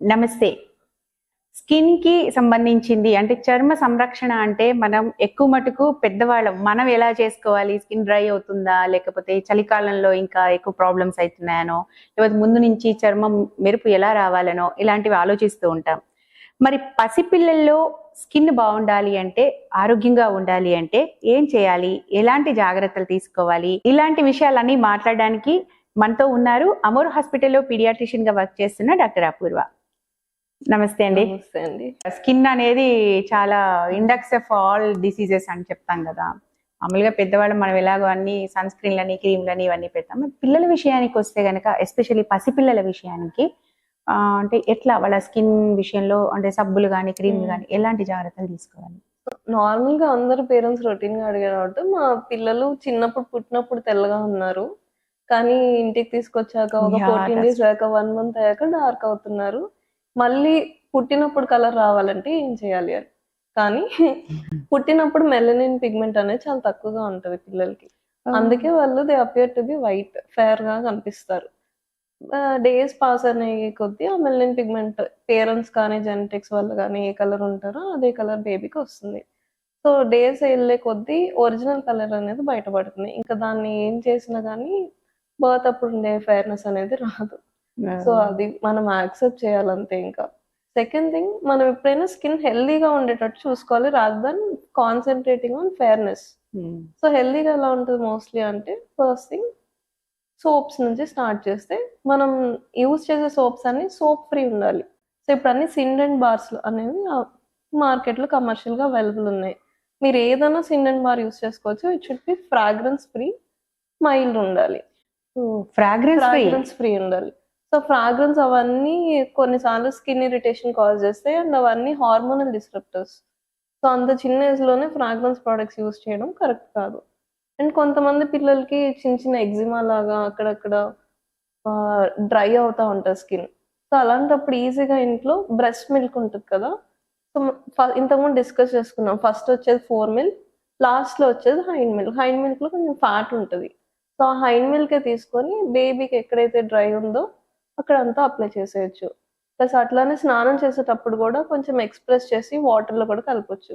నమస్తే. స్కిన్‌కి సంబంధించింది అంటే చర్మ సంరక్షణ అంటే మనం ఎక్కువ మటుకు పెద్దవాళ్ళం. మనం ఎలా చేసుకోవాలి? స్కిన్ డ్రై అవుతుందా? లేకపోతే చలికాలంలో ఇంకా ఎక్కువ ప్రాబ్లమ్స్ అయితున్నాయనో, లేకపోతే ముందు నుంచి చర్మం మెరుపు ఎలా రావాలనో ఇలాంటివి ఆలోచిస్తూ ఉంటాం. మరి పసిపిల్లల్లో స్కిన్ బావుండాలి అంటే, ఆరోగ్యంగా ఉండాలి అంటే ఏం చేయాలి? ఎలాంటి జాగ్రత్తలు తీసుకోవాలి? ఇలాంటి విషయాలన్నీ మాట్లాడడానికి మనతో ఉన్నారు అమోర్ హాస్పిటల్‌లో పీడియాట్రిషియన్‌గా వర్క్ చేస్తున్న డాక్టర్ అపూర్వ. నమస్తే అండి. నమస్తే అండి. స్కిన్ అనేది చాలా ఇండెక్స్ ఆఫ్ ఆల్ డిసీజెస్ అని చెప్తాం కదా. మామూలుగా పెద్దవాళ్ళు మనం ఎలాగో అన్ని సన్ స్క్రీన్లని, క్రీమ్లని ఇవన్నీ పెడతాం. పిల్లల విషయానికి వస్తే గనక ఎస్పెషల్లీ పసిపిల్లల విషయానికి అంటే ఎట్లా వాళ్ళ స్కిన్ విషయంలో అంటే సబ్బులు కానీ క్రీమ్లు కానీ ఎలాంటి జాగ్రత్తలు తీసుకోవాలి? నార్మల్‌గా అందరు పేరెంట్స్ రొటీన్‌గా అడిగే డౌట్. మా పిల్లలు చిన్నప్పుడు పుట్టినప్పుడు తెల్లగా ఉన్నారు. కానీ ఇంటికి తీసుకొచ్చాక ఒక 14 డేస్ దాకా 1 మంత్ అయ్యాక డార్క్ అవుతున్నారు. మళ్ళీ పుట్టినప్పుడు కలర్ రావాలంటే ఏం చేయాలి అని. కానీ పుట్టినప్పుడు మెలనిన్ పిగ్మెంట్ అనేది చాలా తక్కువగా ఉంటది పిల్లలకి. అందుకే వాళ్ళు they appear to be white, ఫెయిర్‌గా కనిపిస్తారు. డేస్ పాస్ అయ్యే కొద్దీ ఆ మెలనిన్ పిగ్మెంట్ పేరెంట్స్ కానీ, జెనెటిక్స్ వల్ల గానీ ఏ కలర్ ఉంటారో అదే కలర్ బేబీకి వస్తుంది. సో, డేస్ ఎళ్ళే కొద్దీ ఒరిజినల్ కలర్ అనేది బయటపడుతుంది. ఇంకా దాన్ని ఏం చేసినా గానీ బర్త్ అప్పుడు ఉండే ఫెయిర్‌నెస్ అనేది రాదు. సో, అది మనం యాక్సెప్ట్ చేయాలంతే ఇంకా. సెకండ్ థింగ్, మనం ఎప్పుడైనా స్కిన్ హెల్తీగా ఉండేటట్టు చూసుకోవాలి rather than concentrating on fairness. So, హెల్తీగా ఎలా ఉంటది మోస్ట్‌లీ అంటే ఫస్ట్ థింగ్ సోప్స్ నుంచి స్టార్ట్ చేస్తే, మనం యూజ్ చేసే సోప్స్ అన్నీ సోప్ ఫ్రీ ఉండాలి. సో, ఇప్పుడు అన్ని సిండెంట్ బార్స్‌లు అనేవి మార్కెట్‌లో కమర్షియల్‌గా అవైలబుల్ ఉన్నాయి. మీరు ఏదైనా సిండెంట్ బార్ యూజ్ చేసుకోవచ్చు. It should be fragrance free, mild ఉండాలి. ఫ్రాగ్రెన్స్ ఫ్రీ ఉండాలి. సో, ఫ్రాగ్రెన్స్ అవన్నీ కొన్నిసార్లు స్కిన్ ఇరిటేషన్ కాజ్ చేస్తాయి. అండ్ అవన్నీ హార్మోనల్ డిస్రప్టర్స్. సో, అంత చిన్న ఏజ్‌లోనే ఫ్రాగ్రెన్స్ ప్రొడక్ట్స్ యూజ్ చేయడం కరెక్ట్ కాదు. అండ్ కొంతమంది పిల్లలకి చిన్న చిన్న ఎగ్జిమా లాగా అక్కడక్కడ డ్రై అవుతా ఉంటది స్కిన్. సో, అలాంటప్పుడు ఈజీగా ఇంట్లో బ్రెస్ట్ మిల్క్ ఉంటది కదా! సో, ఇంతకుముందు డిస్కస్ చేసుకున్నాం. ఫస్ట్ వచ్చేది ఫోర్ మిల్క్, లాస్ట్‌లో వచ్చేది హైండ్ మిల్క్. హైండ్ మిల్క్‌లో కొంచెం ఫ్యాట్ ఉంటది. సో, ఆ హైండ్ మిల్కే తీసుకొని బేబీకి ఎక్కడైతే డ్రై ఉందో అక్కడంతా అప్లై చేసేయొచ్చు. ప్లస్ అట్లానే స్నానం చేసేటప్పుడు గూడా కొంచెం ఎక్స్‌ప్రెస్ చేసి వాటర్‌లో కూడా కలపొచ్చు.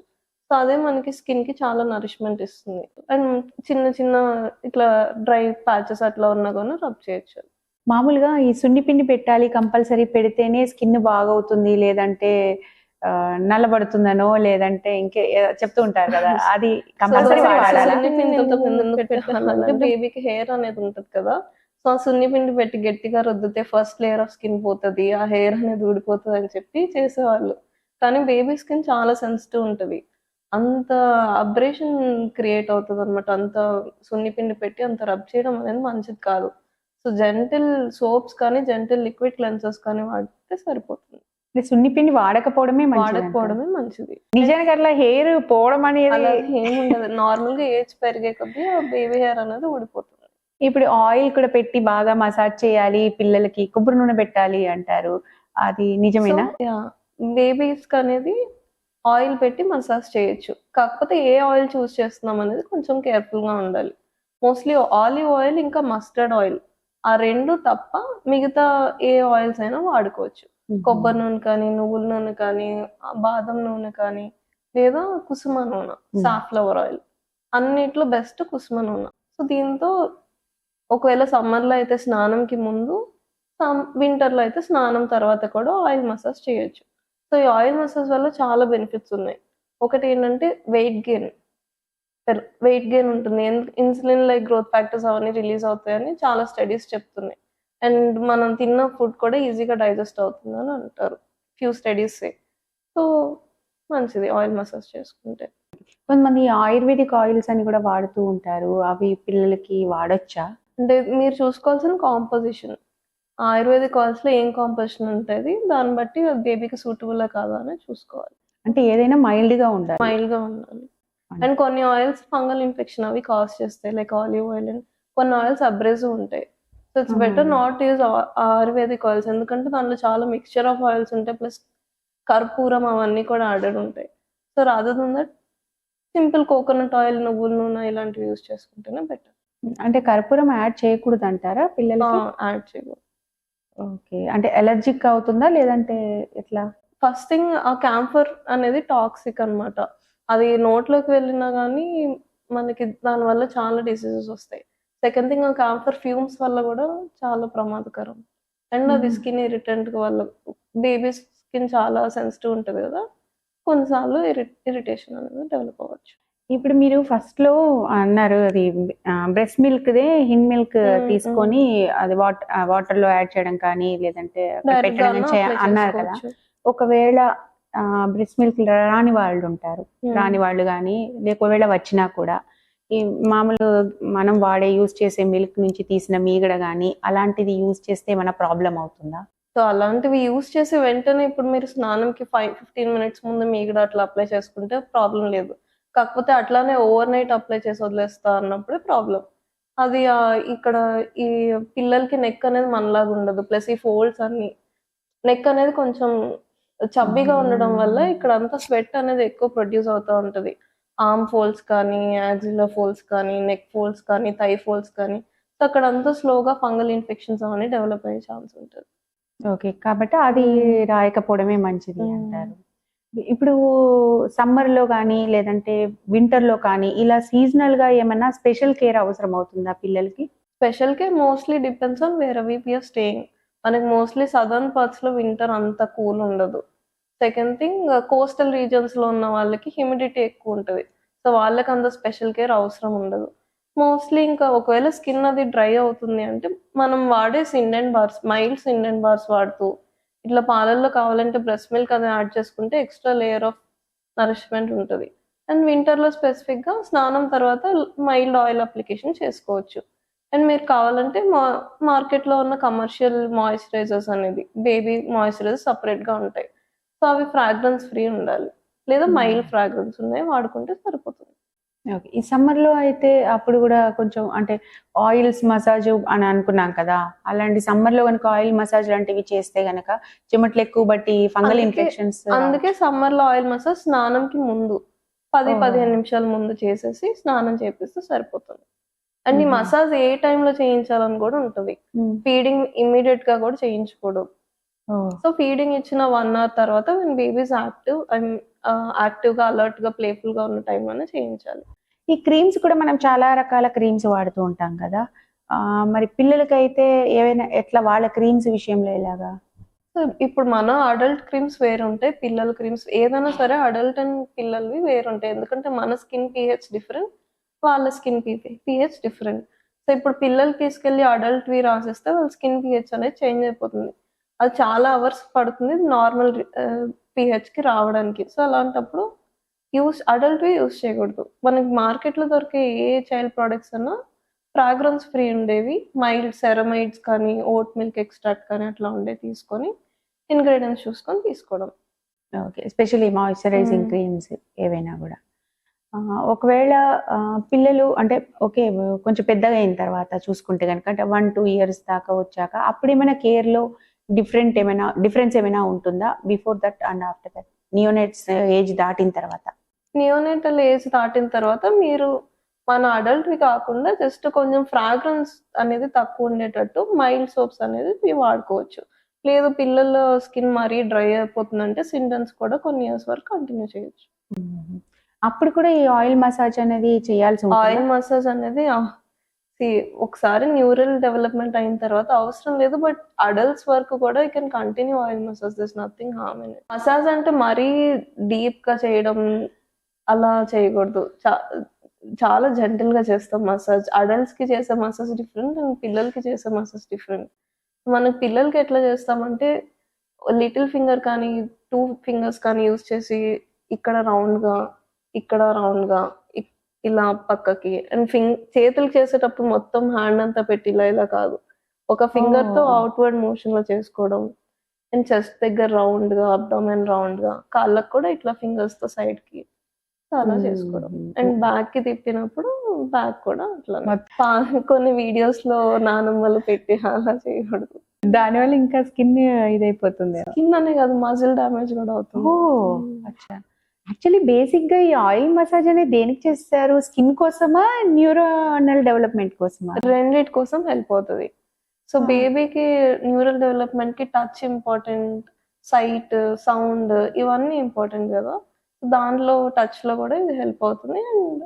సో, అదే మనకి స్కిన్‌కి చాలా నరిష్‌మెంట్ ఇస్తుంది. అండ్ చిన్న చిన్న ఇట్లా డ్రై ప్యాచెస్ అట్లా ఉన్నా గాని రబ్ చేయొచ్చు. మామూలుగా ఈ సున్నిపిండి పెట్టాలి కంపల్సరీ పెడితేనే స్కిన్ బాగవుతుంది లేదంటే నల్లబడుతుందనో లేదంటే చెప్తూ ఉంటారు కదా. అది కంపల్సరీ వాడాలా? సున్నిపిండి ఎందుకు పెట్టాలంటే బేబీకి హెయిర్ అనేది ఉంటది కదా! సో, ఆ సున్నిపిండి పెట్టి గట్టిగా రుద్దితే ఫస్ట్ లేయర్ ఆఫ్ స్కిన్ పోతది. ఆ హెయిర్ అనేది ఊడిపోతది అని చెప్పి చేసేవాళ్ళు. కానీ బేబీ స్కిన్ చాలా సెన్సిటివ్ ఉంటది. అంత అబ్రేషన్ క్రియేట్ అవుతదనమాట. అంత సున్నిపిండి పెట్టి అంత రబ్ చేయడం అనేది మంచిది కాదు. సో, జెంటిల్ సోప్స్ కానీ, జెంటిల్ లిక్విడ్ క్లెన్సర్స్ కానీ వాడితే సరిపోతుంది. సున్నిపిండి వాడకపోవడమే వాడకపోవడమే మంచిది. నిజానికి అట్లా హెయిర్ పోవడం అనేది అలా ఏముండదు. నార్మల్‌గా ఏజ్ పెరిగే కొద్దీ ఆ బేబీ హెయిర్ అనేది ఊడిపోతుంది. ఇప్పుడు ఆయిల్ కూడా పెట్టి బాగా మసాజ్ చేయాలి, పిల్లలకి కొబ్బరి నూనె పెట్టాలి అంటారు. అది నిజమేనా? యాహ్! బేబీస్‌కి అనేది ఆయిల్ పెట్టి మసాజ్ చేయొచ్చు. కాకపోతే ఏ ఆయిల్ చూజ్ చేస్తున్నాం అనేది కొంచెం కేర్‌ఫుల్‌గా ఉండాలి. మోస్ట్‌లీ ఆలివ్ ఆయిల్ ఇంకా మస్టర్డ్ ఆయిల్ ఆ 2 తప్ప మిగతా ఏ ఆయిల్స్ అయినా వాడుకోవచ్చు. కొబ్బరి నూనె కానీ, నువ్వుల నూనె కానీ, బాదం నూనె కానీ, లేదా కుసుమ నూనె, సాఫ్లవర్ ఆయిల్. అన్నిట్లో బెస్ట్ కుసుమ నూనె. సో, దీంతో ఒకవేళ సమ్మర్‌లో అయితే స్నానంకి ముందు, వింటర్‌లో అయితే స్నానం తర్వాత కూడా ఆయిల్ మసాజ్ చేయొచ్చు. సో, ఈ ఆయిల్ మసాజ్ వల్ల చాలా బెనిఫిట్స్ ఉన్నాయి. ఒకటేంటంటే వెయిట్ గెయిన్ ఉంటుంది. ఇన్సులిన్ లైక్ గ్రోత్ ఫ్యాక్టర్స్ అవన్నీ రిలీజ్ అవుతాయని చాలా స్టడీస్ చెప్తున్నాయి. అండ్ మనం తిన్న ఫుడ్ కూడా ఈజీగా డైజెస్ట్ అవుతుందని అంటారు. ఫ్యూ స్టడీస్ సే. సో, మంచిది ఆయిల్ మసాజ్ చేసుకుంటే. కొంతమంది ఆయుర్వేదిక్ ఆయిల్స్ అని కూడా వాడుతూ ఉంటారు. అవి పిల్లలకి వాడొచ్చా? అంటే మీరు చూసుకోవాల్సిన కాంపోజిషన్. ఆయుర్వేదిక్ ఆయిల్స్‌లో ఏం కాంపోజిషన్ ఉంటది. దాన్ని బట్టి అది బేబీకి సూటబులా కాదా అని చూసుకోవాలి. అంటే ఏదైనా మైల్డ్‌గా ఉండాలి. మైల్డ్‌గా ఉండాలి. అండ్ కొన్ని ఆయిల్స్ ఫంగల్ ఇన్ఫెక్షన్ అవి కాజ్ చేస్తాయి. లైక్ ఆలివ్ ఆయిల్ అండ్ కొన్ని ఆయిల్స్ అబ్రెసివ్ ఉంటాయి. So, it's better not use ayurvedic oils. ఎందుకంటే దాంట్లో చాలా మిక్స్చర్ ఆఫ్ ఆయిల్స్ ఉంటాయి. ప్లస్ కర్పూరం అవన్నీ కూడా యాడెడ్ ఉంటాయి. So, rather than that simple coconut oil, నువ్వుల నూనె ఇలాంటివి యూజ్ చేసుకుంటేనే బెటర్. అంటే కర్పూరం యాడ్ చేయకూడదంటారా పిల్లలకి? యాడ్ చేయకూడదు. ఓకే. అంటే అలర్జిక్ అవుతుందా? లేదంటే ఎట్లా? ఫస్ట్ థింగ్ ఆ క్యాంఫర్ అనేది టాక్సిక్ అన్నమాట. అది నోట్లోకి వెళ్ళినా గానీ మనకి దానివల్ల చాలా డిసీజెస్ వస్తాయి. సెకండ్ థింగ్ ఆ క్యాంఫర్ ఫ్యూమ్స్ వల్ల గూడా చాలా ప్రమాదకరం. అండ్ అది హుహు. స్కిన్ ఇరిటెంట్ వల్ల బేబీస్ స్కిన్ చాలా సెన్సిటివ్ ఉంటది గదా! కొన్నిసార్లు ఇరిటేషన్ అనేది డెవలప్ అవ్వచ్చు. ఇప్పుడు మీరు ఫస్ట్‌లో అన్నారు అది బ్రెస్ట్ మిల్క్‌దే హిన్ మిల్క్ హ్మ్. హ్మ్. తీసుకొని అది వాటర్‌లో యాడ్ చేయడం కానీ, లేదంటే అక్కడ డైరెక్ట్‌గా పెట్టడం అన్నా గాని అప్లై అన్నారు కదా! చేసుకోవచ్చు. ఒకవేళ బ్రెస్ట్ మిల్క్ రాని వాళ్ళుంటారు. హ్మ్. రాని వాళ్ళు గానీ, ఒకవేళ వచ్చినా కూడా ఈ మామూలు మనం యూజ్ చేసే మిల్క్ నుంచి తీసిన మీగడ గానీ, అలాంటిది యూజ్ చేస్తే ఏమైనా ప్రాబ్లమ్ అవుతుందా? సో, అలాంటివి యూజ్ చేసి వెంటనే ఇప్పుడు మీరు స్నానంకి 15 మినిట్స్ ముందు మీగడ అట్లా అప్లై చేసుకుంటే ప్రాబ్లమ్ లేదు. కాకపోతే అట్లానే ఓవర్ నైట్ అప్లై చేసి వదిలేస్తా అన్నప్పుడే ప్రాబ్లమ్. అది ఇక్కడ ఈ పిల్లలకి నెక్ అనేది మనలాగా ఉండదు. ప్లస్ ఈ ఫోల్డ్స్ అన్నీ నెక్ అనేది కొంచెం చబ్బీగా ఉండడం వల్ల ఇక్కడంతా స్వెట్ అనేది ఎక్కువ ప్రొడ్యూస్ అవుతా ఉంటది. ఆర్మ్ ఫోల్డ్స్ కానీ, యాక్సిలర్ ఫోల్డ్స్ కానీ, నెక్ ఫోల్డ్స్ కానీ, థై ఫోల్డ్స్ కానీ, సో, అక్కడంతా స్లోగా ఫంగల్ ఇన్ఫెక్షన్స్ అవన్నీ డెవలప్ అయ్యే ఛాన్స్ ఉంటది. ఓకే. కాబట్టి అది హ్మ్. రాయకపోవడమే మంచిది హ్మ్. అంటారు. ఇప్పుడు సమ్మర్‌లో గానీ, లేదంటే వింటర్‌లో కానీ, ఇలా సీజనల్‌గా ఏమన్నా స్పెషల్ కేర్ అవసరం అవుతుందా పిల్లలకి? Special care mostly depends on where we are staying. మనకి మోస్ట్‌లీ సదర్న్ పార్ట్స్‌లో వింటర్ అంత కూల్ ఉండదు. సెకండ్ థింగ్ కోస్టల్ రీజియన్స్‌లో ఉన్న వాళ్ళకి హ్యూమిడిటీ ఎక్కువుంటది. సో, వాళ్ళకంత స్పెషల్ కేర్ అవసరం ఉండదు. మోస్ట్‌లీ ఇంకా ఒకవేళ స్కిన్ అది డ్రై అవుతుంది అంటే, మనం వాడే సిండెంట్ బార్స్, మైల్డ్ సిండెంట్ బార్స్ వాడుతూ, ఇట్లా పాలల్లో కావాలంటే బ్రెస్ట్ మిల్క్ అది యాడ్ చేసుకుంటే ఎక్స్‌ట్రా లేయర్ ఆఫ్ నరిష్‌మెంట్ ఉంటది. అండ్ వింటర్‌లో స్పెసిఫిక్‌గా స్నానం తర్వాత మైల్డ్ ఆయిల్ అప్లికేషన్ చేసుకోవచ్చు. అండ్ మీరు కావాలంటే మార్కెట్‌లో ఉన్న కమర్షియల్ మాయిశ్చరైజర్స్ అనేది బేబీ మాయిశ్చరైజర్స్ సెపరేట్‌గా ఉంటాయి. సో, అవి ఫ్రాగ్రెన్స్ ఫ్రీ ఉండాలి. లేదా మైల్డ్ హ్మ్. ఫ్రాగ్రెన్స్ ఉన్నయి వాడుకుంటే సరిపోతుంది. ఓకే. ఈ సమ్మర్‌లో అయితే అప్పుడు గూడా కొంచెం అంటే ఆయిల్స్ మసాజు అని అనుకున్నాం కదా! అలాంటి సమ్మర్‌లో గనుక ఆయిల్ మసాజ్ లాంటివి చేస్తే గనక చెమటలు ఎక్కువ బట్టి ఫంగల్ అందుకే, ఇన్ఫెక్షన్స్ అందుకే రావచ్చు. సమ్మర్‌లో ఆయిల్ మసాజ్ స్నానంకి ముందు 10, ఓహో! 15 నిమిషాల ముందు చేసేసి స్నానం చేపిస్తే సరిపోతుంది. అండ్ ఈ హుహు. మసాజ్ ఏ టైంలో చేయించాలని గూడా ఉంటది. హ్మ్. ఫీడింగ్ ఇమ్మీడియేట్‌గా గూడా చేయించకూడదు. ఓహ్! సో, ఫీడింగ్ ఇచ్చిన 1 అవర్ తర్వాత when baby is active and యాక్టివ్‌గా, అలర్ట్‌గా, ప్లేఫుల్‌గా ఉన్న టైంలోనే చేయించాలి. ఈ క్రీమ్స్ కూడా మనం చాలా రకాల క్రీమ్స్ వాడుతూ ఉంటాం కదా! మరి పిల్లలకైతే ఏవైనా ఎట్లా వాళ్ళ క్రీమ్స్ విషయంలో ఎలాగా? సో, ఇప్పుడు మన అడల్ట్ క్రీమ్స్ వేరుంటాయి. పిల్లల క్రీమ్స్ ఏదైనా సరే అడల్ట్ అండ్ పిల్లలవి వేరుంటాయి. ఎందుకంటే మన స్కిన్ పీహెచ్ డిఫరెంట్. వాళ్ళ స్కిన్ పీహెచ్ డిఫరెంట్. సో, ఇప్పుడు పిల్లలకి తీసుకెళ్ళి అడల్ట్‌వి రాసేస్తే వాళ్ళ స్కిన్ పీహెచ్ అనేది చేంజ్ అయిపోతుంది. అది చాలా అవర్స్ పడుతుంది నార్మల్ పీహెచ్‌కి రావడానికి. సో, అలాంటప్పుడు అడల్ట్‌వి యూజ్ చేయకూడదు. మనకి మార్కెట్‌లో దొరికే ఏ చైల్డ్ ప్రొడక్ట్స్ అన్నా ఫ్రాగ్రెన్స్ ఫ్రీ ఉండేవి. మైల్డ్ సెరమైడ్స్ కానీ, ఓట్ మిల్క్ ఎక్స్ట్రాక్ట్ కానీ అట్లా ఉండేవి తీసుకొని, ఇంగ్రీడియెంట్స్ చూసుకొని తీసుకోవడం. ఓకే. ఎస్పెషల్లీ మాయిశ్చరైజింగ్ హ్మ్. క్రీమ్స్ ఏవైనా గూడా. ఒకవేళ పిల్లలు అంటే ఓకే. కొంచెం పెద్దగా అయిన తర్వాత చూసుకుంటే గనక అంటే 1, 2 ఇయర్స్ దాకా వచ్చాక అప్పుడేమైనా కేర్‌లో డిఫరెన్స్ ఏమైనా ఉంటుందా? Before that and after that? Neonates age దాటిన తర్వాత? నియోనేటల్ ఏజ్ దాటిన తర్వాత మీరు మన అడల్ట్‌వి కాకుండా జస్ట్ కొంచెం ఫ్రాగ్రెన్స్ అనేది తక్కువుండేటట్టు మైల్డ్ సోప్స్ అనేది మీరు వాడుకోవచ్చు. లేదు పిల్లల స్కిన్ మరీ డ్రై అయిపోతుందంటే సిండన్స్ కూడా కొన్ని ఇయర్స్ వరకు కంటిన్యూ చేయొచ్చు. హుహు. అప్పుడు కూడా ఈ ఆయిల్ మసాజ్ అనేది చేయాల్సి ఉంటుందా? ఆయిల్ మసాజ్ అనేది సీ ఒకసారి న్యూరల్ డెవలప్‌మెంట్ అయిన తర్వాత అవసరం లేదు. బట్ అడల్ట్స్ వరకు కూడా you can continue oil massage. There's nothing harm in it. Massage అంటే మరీ డీప్‌గా చేయడం అలా చేయకూడదు. చాలా జెంటిల్‌గా చేస్తాం మసాజ్. అడల్ట్స్‌కి చేసే మసాజ్ డిఫరెంట్ అండ్ పిల్లలకి చేసే మసాజ్ డిఫరెంట్. మనకి పిల్లలకి ఎట్లా చేస్తామంటే లిటిల్ ఫింగర్ కానీ, 2 ఫింగర్స్ కానీ యూజ్ చేసి ఇక్కడ రౌండ్‌గా, ఇక్కడ రౌండ్‌గా ఇ ఇలా పక్కకి అండ్ చేతులకి చేసేటప్పుడు మొత్తం హ్యాండ్ అంతా పెట్టి ఇలా ఇలా కాదు. ఒక ఫింగర్‌తో ఓహ్! అవుట్‌వర్డ్ మోషన్‌లో చేసుకోవడం. అండ్ చెస్ట్ దగ్గర రౌండ్‌గా, అబ్డోమెన్ రౌండ్‌గా, కాళ్ళకి కూడా ఇట్లా ఫింగర్స్‌తో సైడ్‌కి అలా చేసుకోవడం. అండ్ హుహు. బ్యాక్‌కి తిప్పినప్పుడు బ్యాక్ కూడా అట్లనే. మొత్ కొన్ని వీడియోస్‌లో నానమ్మలు పెట్టి అలా చేయకూడదు. దానివల్ల ఇంకా స్కిన్ ఇదైపోతుందేమో. స్కిన్ అనే కాదు మజిల్ డ్యామేజ్ గూడా అవుతుంది. ఓహ్! హ్మ్. అచ్చా! యాక్చువల్లీ బేసిక్‌గా ఈ ఆయిల్ మసాజ్ అనేది దేనికి చేస్తారు? స్కిన్ కోసమా? న్యూరోనల్ డెవలప్‌మెంట్ కోసమా? రెండిటి కోసం హెల్ప్ అవుతది. సో బేబీకి న్యూరల్ డెవలప్మెంట్ కి టచ్ ఇంపార్టెంట్, సైట్, సౌండ్ ఇవన్నీ ఇంపార్టెంట్ కదా. దాంట్లో టచ్ లో కూడా ఇది హెల్ప్ అవుతుంది. అండ్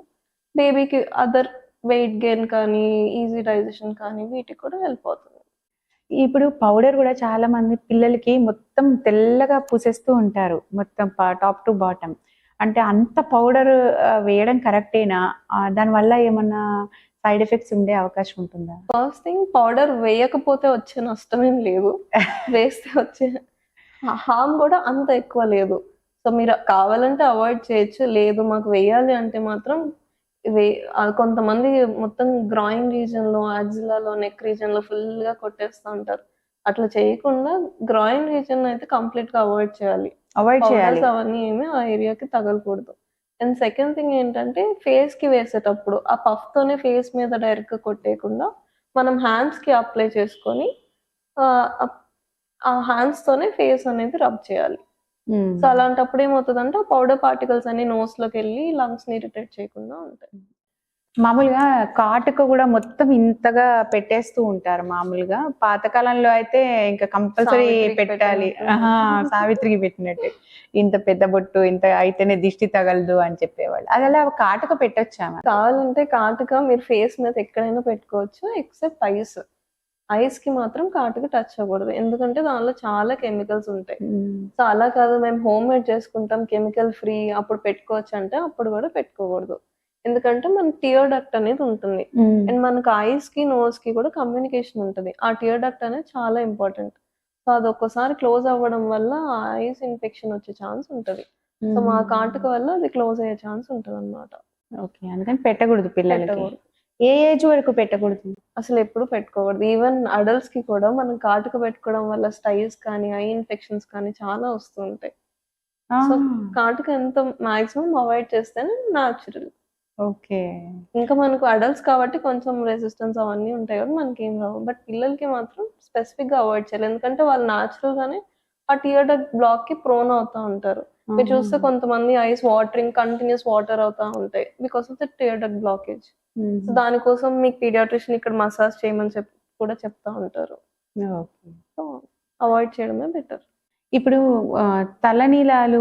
బేబీకి అదర్ వెయిట్ గెయిన్ కానీ ఈజీ డైజెషన్ కానీ వీటికి కూడా హెల్ప్ అవుతుంది. ఇప్పుడు పౌడర్ కూడా చాలా మంది పిల్లలకి మొత్తం తెల్లగా పూసేస్తూ ఉంటారు, మొత్తం టాప్ టు బాటమ్. అంటే అంత పౌడర్ వేయడం కరెక్టేనా? దానివల్ల ఏమన్నా సైడ్ ఎఫెక్ట్స్ ఉండే అవకాశం ఉంటుందా? ఫస్ట్ థింగ్, పౌడర్ వేయకపోతే వచ్చే నష్టమేం లేదు, వేస్తే వచ్చే హార్మ్ కూడా అంత ఎక్కువ లేదు. సో మీరు కావాలంటే అవాయిడ్ చేయొచ్చు, లేదు మాకు వేయాలి అంటే మాత్రం కొంతమంది మొత్తం గ్రాయింగ్ రీజన్ లో, అజిలాలో, నెక్ రీజన్ లో ఫుల్ గా కొట్టేస్తూ ఉంటారు. అట్లా చేయకుండా గ్రాయింగ్ రీజన్ అయితే కంప్లీట్ గా అవాయిడ్ చేయాలి. అవన్నీ ఏమి ఆ ఏరియాకి తగలకూడదు. అండ్ సెకండ్ థింగ్ ఏంటంటే, ఫేస్ కి వేసేటప్పుడు ఆ పఫ్ తోనే ఫేస్ మీద డైరెక్ట్ గా కొట్టేయకుండా మనం హ్యాండ్స్ కి అప్లై చేసుకొని ఆ హ్యాండ్స్ తోనే ఫేస్ అనేది రబ్ చేయాలి. సో అలాంటప్పుడు ఏమవుతుందంటే ఆ పౌడర్ పార్టికల్స్ అన్ని నోస్ లోకి వెళ్ళి లంగ్స్ ని ఇరిటేట్ చేయకుండా ఉంటాయి. మామూలుగా కాటుక కూడా మొత్తం ఇంతగా పెట్టేస్తూ ఉంటారు. మామూలుగా పాతకాలంలో అయితే ఇంకా కంపల్సరీ పెట్టాలి, సావిత్రికి పెట్టినట్టు ఇంత పెద్ద బొట్టు ఇంత అయితేనే దిష్టి తగలదు అని చెప్పేవాళ్ళు. అది అలా కాటుక పెట్టొచ్చా? కావాలంటే కాటుక మీరు ఫేస్ మీద ఎక్కడైనా పెట్టుకోవచ్చు, ఎక్సెప్ట్ ఐస్ కి మాత్రం కాటుక టచ్ అవ్వకూడదు, ఎందుకంటే దానిలో చాలా కెమికల్స్ ఉంటాయి. సో అలా కాదు మేము హోమ్ మేడ్ చేసుకుంటాం కెమికల్ ఫ్రీ అప్పుడు పెట్టుకోవచ్చు అంటే అప్పుడు కూడా పెట్టుకోకూడదు. ఎందుకంటే మన టియర్ డక్ట్ అనేది ఉంటుంది, అండ్ మనకు ఐస్ కి నోస్ కి కూడా కమ్యూనికేషన్ ఉంటుంది. ఆ టియర్ డక్ట్ అనేది చాలా ఇంపార్టెంట్. సో అది ఒక్కసారి క్లోజ్ అవ్వడం వల్ల ఐస్ ఇన్ఫెక్షన్ వచ్చే ఛాన్స్ ఉంటుంది. సో మా కాటుక వల్ల అది క్లోజ్ అయ్యే ఛాన్స్ ఉంటుంది అన్నమాట. ఓకే, అందుకని పెట్టకూడదు పిల్లలకి. ఏ ఏజ్ వరకు పెట్టకూడదు? అసలు ఎప్పుడు పెట్టుకోకూడదు. ఈవెన్ అడల్ట్స్ కి కూడా మనం కాటుక పెట్టుకోవడం వల్ల స్టైల్స్ కానీ ఐ ఇన్ఫెక్షన్స్ కానీ చాలా వస్తూ ఉంటాయి. సో కాటుక ఎంత మాక్సిమం అవాయిడ్ చేస్తేనే న్యాచురల్. ఓకే, ఇంకా మనకు అడల్ట్స్ కాబట్టి కొంచెం రెసిస్టెన్స్ అవన్నీ ఉంటాయి కాబట్టి మనకి ఏం రావు. బట్ పిల్లలకి మాత్రం స్పెసిఫిక్ గా అవాయిడ్ చేయాలి, ఎందుకంటే వాళ్ళు న్యాచురల్ గానే ఆ టియర్ డక్ట్ బ్లాక్ కి ప్రోన్ అవుతా ఉంటారు. మీరు చూస్తే కొంతమంది ఐస్ వాటరింగ్ కంటిన్యూస్ వాటర్ అవుతా ఉంటాయి because of the tear duct blockage. So దానికోసం మీకు పీడియాట్రిషియన్ ఇక్కడ మసాజ్ చేయమని కూడా చెప్తా ఉంటారు. సో అవాయిడ్ చేయడమే బెటర్. ఇప్పుడు తలనీలాలు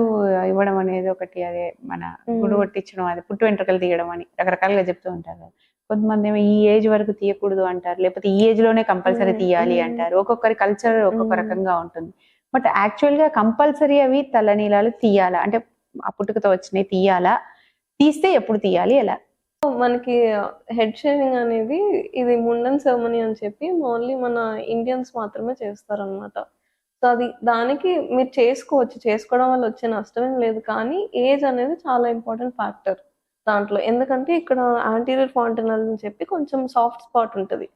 ఇవ్వడం అనేది ఒకటి, అదే మన గుడి కొట్టించడం, అది పుట్టు వెంట్రుకలు తీయడం అని రకరకాలుగా చెప్తూ ఉంటారు. కొంతమంది ఏమో ఈ ఏజ్ వరకు తీయకూడదు అంటారు, లేకపోతే ఈ ఏజ్ లోనే కంపల్సరీ తీయాలి అంటారు. ఒక్కొక్కరి కల్చర్ ఒక్కొక్క రకంగా ఉంటుంది. బట్ యాక్చువల్ గా కంపల్సరీ అవి తలనీలాలు తీయాలా? అంటే ఆ పుట్టుకతో వచ్చినాయి తీయాలా? తీస్తే ఎప్పుడు తీయాలి, ఎలా? మనకి హెడ్ షేవింగ్ అనేది ఇది ముండన్ సెరమనీ అని చెప్పి ఓన్లీ మన ఇండియన్స్ మాత్రమే చేస్తారనమాట. సో అది దానికి మీరు చేసుకోవడం వల్ల వచ్చే నష్టమేం లేదు, కానీ ఏజ్ అనేది చాలా ఇంపార్టెంట్ ఫ్యాక్టర్ దాంట్లో. ఎందుకంటే ఇక్కడ యాంటీరియర్ ఫాంటనల్ అని చెప్పి కొంచెం సాఫ్ట్ స్పాట్ ఉంటుంది.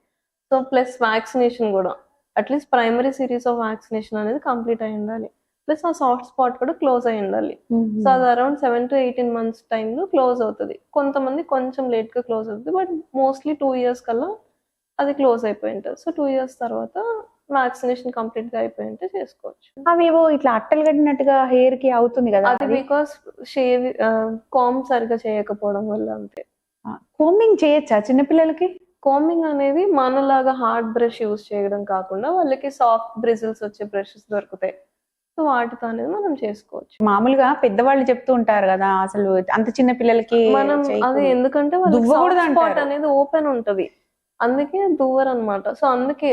సో ప్లస్ వ్యాక్సినేషన్ కూడా at least primary series of vaccination అనేది కంప్లీట్ అయి ఉండాలి, ప్లస్ ఆ సాఫ్ట్ స్పాట్ కూడా క్లోజ్ అయి ఉండాలి. సో అది అరౌండ్ 7 to 18 months టైంలో క్లోజ్ అవుతుంది. కొంతమంది కొంచెం లేట్ గా క్లోజ్ అవుతుంది, బట్ మోస్ట్లీ 2 years కల్లా అది క్లోజ్ అయిపోయి ఉంటుంది. సో 2 years తర్వాత వ్యాక్సినేషన్ కంప్లీట్ గా అయిపోయి ఉంటే చేసుకోవచ్చు. అవేవో ఇట్లా అట్టలు కట్టినట్టుగా హెయిర్ కి అవుతుంది కదా, అది బికాస్ కామ్ సరిగా చేయకపోవడం వల్ల. అంతే. కోమింగ్ చేయొచ్చా చిన్నపిల్లలకి? కోమింగ్ అనేది మనలాగా హార్డ్ బ్రష్ యూజ్ చేయడం కాకుండా వాళ్ళకి సాఫ్ట్ బ్రిజిల్స్ వచ్చే బ్రషెస్ దొరుకుతాయి. సో వాటితో అనేది మనం చేసుకోవచ్చు. మామూలుగా పెద్దవాళ్ళు చెప్తూ ఉంటారు కదా, అసలు అంత చిన్న పిల్లలకి మనం అది ఎందుకంటే స్పాట్ అనేది ఓపెన్ ఉంటది, అందుకే దువ్వరు అనమాట. సో అందుకే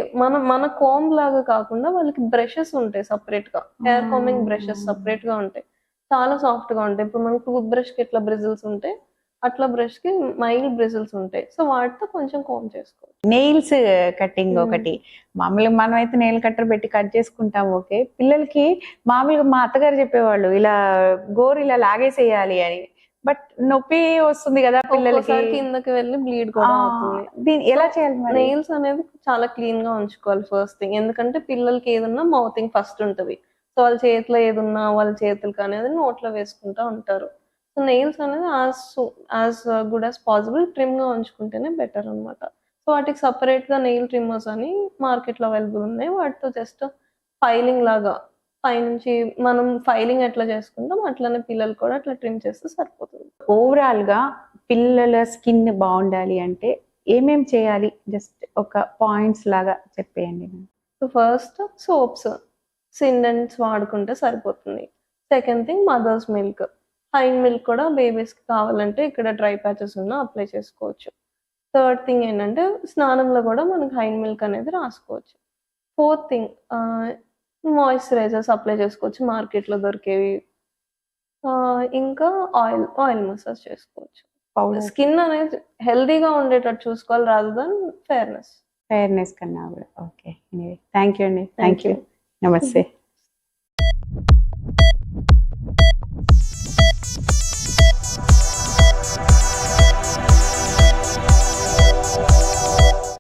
మన కోమ్ లాగా కాకుండా వాళ్ళకి బ్రషెస్ ఉంటాయి సపరేట్ గా, హెయిర్ కోమింగ్ బ్రషెస్ సపరేట్ గా ఉంటాయి, చాలా సాఫ్ట్ గా ఉంటాయి. ఇప్పుడు మనకు టూత్ బ్రష్ కి ఎట్లా బ్రిజిల్స్ ఉంటాయి అట్లా బ్రష్ కి మైల్డ్ బ్రిజిల్స్ ఉంటాయి. సో వాటితో కొంచెం కోమ్ చేసుకోవచ్చు. నెయిల్స్ కటింగ్ ఒకటి, మామూలుగా మనం అయితే నెయిల్ కట్టర్ పెట్టి కట్ చేసుకుంటాం. ఓకే, పిల్లలకి మామూలుగా మా అత్తగారు చెప్పేవాళ్ళు ఇలా గోరు ఇలా లాగేసేయాలి అని, బట్ నొప్పి వస్తుంది కదా పిల్లలకి, కిందకి వెళ్ళి బ్లీడ్ కూడా అవుతుంది. దీన్ని ఎలా చేయాలి? నెయిల్స్ అనేది చాలా క్లీన్ గా ఉంచుకోవాలి ఫస్ట్ థింగ్, ఎందుకంటే పిల్లలకి ఏదన్నా మౌతింగ్ ఫస్ట్ ఉంటది. సో వాళ్ళ చేతిలో ఏదున్నా వాళ్ళ చేతులకి అనేది నోట్లో వేసుకుంటా ఉంటారు. సో నెయిల్స్ అనేది as good as possible trim గా ఉంచుకుంటేనే బెటర్ అనమాట. సో వాటికి సపరేట్ గా నెయిల్ ట్రిమ్మర్స్ అని మార్కెట్ లో అవైలబుల్ ఉన్నాయి. వాటితో జస్ట్ ఫైలింగ్ లాగా పైనుంచి మనం ఫైలింగ్ ఎట్లా చేసుకుంటాం అట్లనే పిల్లలు కూడా అట్లా ట్రిమ్ చేస్తే సరిపోతుంది. ఓవరాల్ గా పిల్లల స్కిన్ బాగుండాలి అంటే ఏమేం చేయాలి? జస్ట్ ఒక పాయింట్స్ లాగా చెప్పేయండి. సో ఫస్ట్ సోప్స్, సిండెంట్స్ వాడుకుంటే సరిపోతుంది. Second thing mothers milk. Hind milk కూడా బేబీస్‌కి కావాలంటే ఇక్కడ డ్రై ప్యాచెస్ ఉన్నా అప్లై చేసుకోవచ్చు. థర్డ్ థింగ్ ఏంటంటే స్నానంలో కూడా మనకి హైండ్ మిల్క్ అనేది రాసుకోవచ్చు. ఫోర్త్ థింగ్ మాయిశ్చరైజర్స్ అప్లై చేసుకోవచ్చు మార్కెట్‌లో దొరికేవి. ఇంకా ఆయిల్ మసాజ్ చేసుకోవచ్చు. పౌడర్ స్కిన్ అనేది హెల్తీగా ఉండేటట్టు చూసుకోవాలి రాదర్ దాన్ ఫెయిర్‌నెస్. ఫెయిర్‌నెస్ కన్నా కూడా. ఓకే. ఎనీవే థ్యాంక్ యూ అండి. Thank thank you. యూ. నమస్తే.